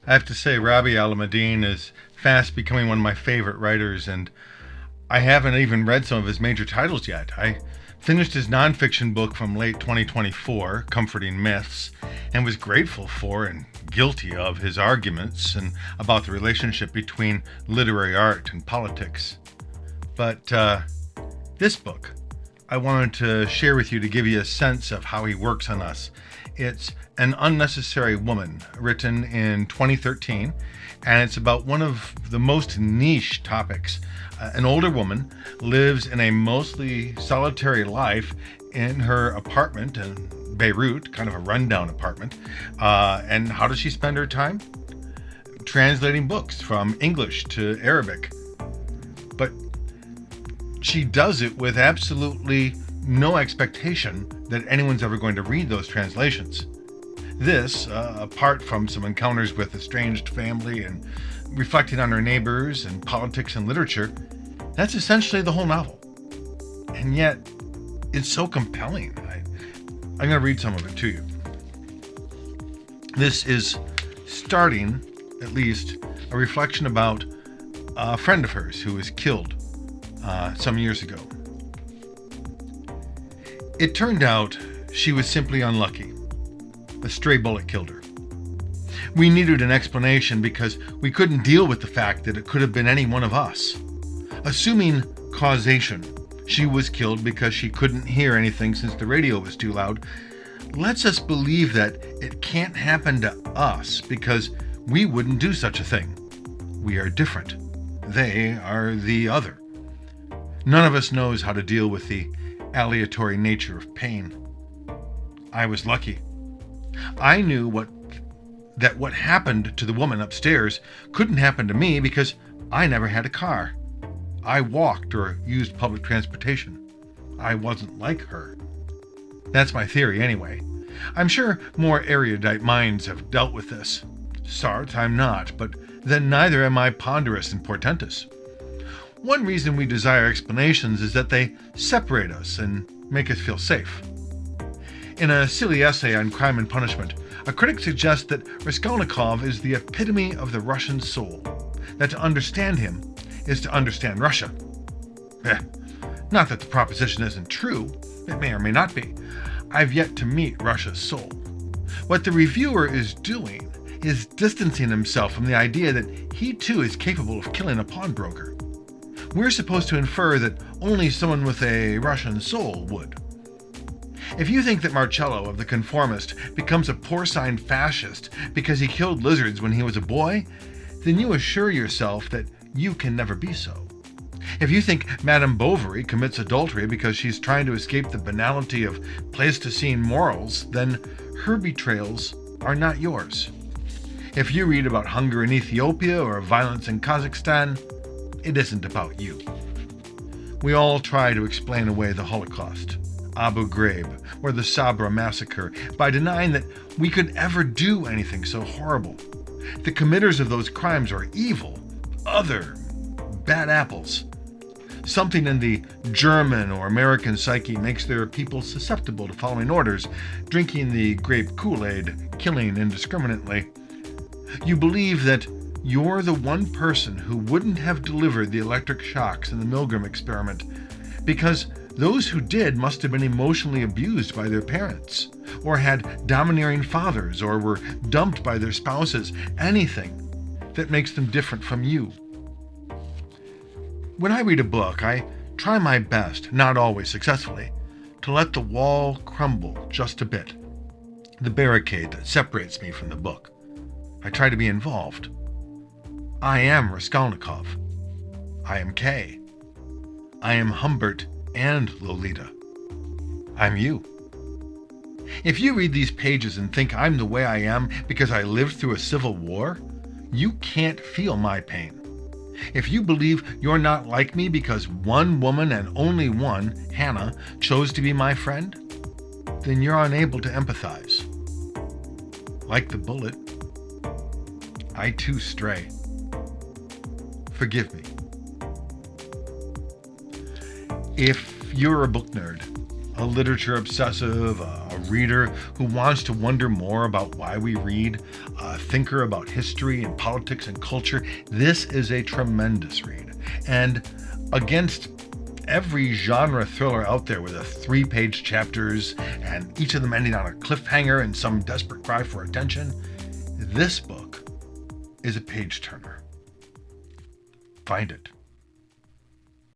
I have to say, Rabih Alameddine is fast becoming one of my favorite writers, and I haven't even read some of his major titles yet. I finished his nonfiction book from late 2024, Comforting Myths, and was grateful for and guilty of his arguments and about the relationship between literary art and politics. But this book, I wanted to share with you to give you a sense of how he works on us. It's An Unnecessary Woman, written in 2013, and it's about one of the most niche topics. An older woman lives in a mostly solitary life in her apartment in Beirut, kind of a rundown apartment. And how does she spend her time? Translating books from English to Arabic. But she does it with absolutely no expectation that anyone's ever going to read those translations. This, apart from some encounters with estranged family and reflecting on her neighbors and politics and literature, that's essentially the whole novel. And yet, it's so compelling. I'm going to read some of it to you. This is starting, at least, a reflection about a friend of hers who was killed some years ago. It turned out she was simply unlucky. A stray bullet killed her. We needed an explanation because we couldn't deal with the fact that it could have been any one of us. Assuming causation, she was killed because she couldn't hear anything since the radio was too loud, lets us believe that it can't happen to us because we wouldn't do such a thing. We are different. They are the other. None of us knows how to deal with the aleatory nature of pain. I was lucky. I knew that what happened to the woman upstairs couldn't happen to me because I never had a car. I walked or used public transportation. I wasn't like her. That's my theory anyway. I'm sure more erudite minds have dealt with this. Sartre, I'm not, but then neither am I ponderous and portentous. One reason we desire explanations is that they separate us and make us feel safe. In a silly essay on crime and punishment, a critic suggests that Raskolnikov is the epitome of the Russian soul, that to understand him is to understand Russia. Not that the proposition isn't true, it may or may not be. I've yet to meet Russia's soul. What the reviewer is doing is distancing himself from the idea that he too is capable of killing a pawnbroker. We're supposed to infer that only someone with a Russian soul would. If you think that Marcello of The Conformist becomes a porcine fascist because he killed lizards when he was a boy, then you assure yourself that you can never be so. If you think Madame Bovary commits adultery because she's trying to escape the banality of Pleistocene morals, then her betrayals are not yours. If you read about hunger in Ethiopia or violence in Kazakhstan, it isn't about you. We all try to explain away the Holocaust, Abu Ghraib, or the Sabra massacre by denying that we could ever do anything so horrible. The committers of those crimes are evil, other, bad apples. Something in the German or American psyche makes their people susceptible to following orders, drinking the grape Kool-Aid, killing indiscriminately. You believe that you're the one person who wouldn't have delivered the electric shocks in the Milgram experiment, because those who did must have been emotionally abused by their parents, or had domineering fathers, or were dumped by their spouses, anything that makes them different from you. When I read a book, I try my best, not always successfully, to let the wall crumble just a bit, the barricade that separates me from the book. I try to be involved. I am Raskolnikov. I am Kay. I am Humbert and Lolita. I'm you. If you read these pages and think I'm the way I am because I lived through a civil war, you can't feel my pain. If you believe you're not like me because one woman and only one, Hannah, chose to be my friend, then you're unable to empathize. Like the bullet, I too stray. Forgive me. If you're a book nerd, a literature obsessive, a a reader who wants to wonder more about why we read, a thinker about history and politics and culture, this is a tremendous read. And against every genre thriller out there with 3-page chapters and each of them ending on a cliffhanger and some desperate cry for attention, this book is a page turner. Find it.